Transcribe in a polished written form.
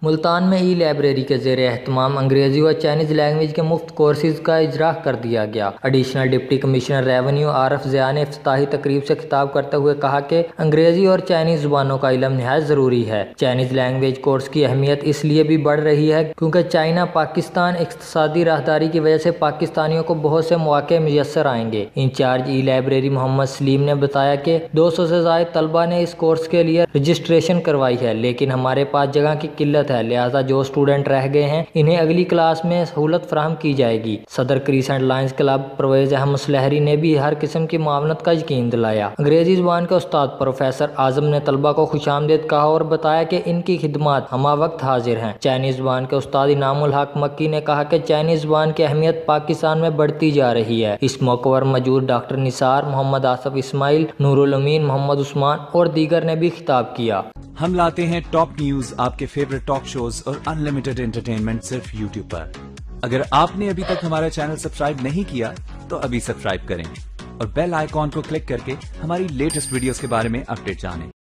ملتان میں ای لائبریری کے زیر اہتمام انگریزی اور چائنیز لینگویج کے مفت کورسز کا اجراء کر دیا گیا۔ ایڈیشنل ڈپٹی کمشنر ریونیو عارف ضیاء نے افتتاحی تقریب سے خطاب کرتے ہوئے کہا کہ انگریزی اور چائنیز زبانوں کا علم نہایت ضروری ہے۔ چائنیز لینگویج کورس کی اہمیت اس لیے بھی بڑھ رہی ہے کیونکہ چائنا پاکستان اقتصادی راہداری کی وجہ سے پاکستانیوں کو بہت سے مواقع میسر آئیں گے۔ انچارج ای لائبریری محمد سلیم نے بتایا کہ 200 سے زائد طلبہ نے اس کورس کے لیے رجسٹریشن کروائی ہے، لیکن ہمارے پاس جگہ کی قلت ہے، لہٰذا جو اسٹوڈنٹ رہ گئے ہیں انہیں اگلی کلاس میں سہولت فراہم کی جائے گی۔ صدر Crescent Lions Club Pervaiz Ahmed Sulehri نے بھی ہر قسم کی معاونت کا یقین دلایا۔ انگریزی زبان کے استاد پروفیسر اعظم نے طلبہ کو خوش آمدید کہا اور بتایا کہ ان کی خدمات ہمہ وقت حاضر ہیں۔ چائنیز زبان کے استاد انعام الحق مکی نے کہا کہ چائنیز زبان کی اہمیت پاکستان میں بڑھتی جا رہی ہے۔ اس موقع پر موجود ڈاکٹر نثار، محمد آصف اسماعیل، نور الامین، محمد عثمان اور دیگر نے بھی خطاب کیا۔ ہم لاتے ہیں ٹاپ نیوز، آپ کے فیورٹ ٹاک شوز اور انلمیٹڈ انٹرٹینمنٹ صرف یوٹیوب پر۔ اگر آپ نے ابھی تک ہمارا چینل سبسکرائب نہیں کیا تو ابھی سبسکرائب کریں اور بیل آئیکن کو کلک کر کے ہماری لیٹسٹ ویڈیوز کے بارے میں اپڈیٹ جانیں۔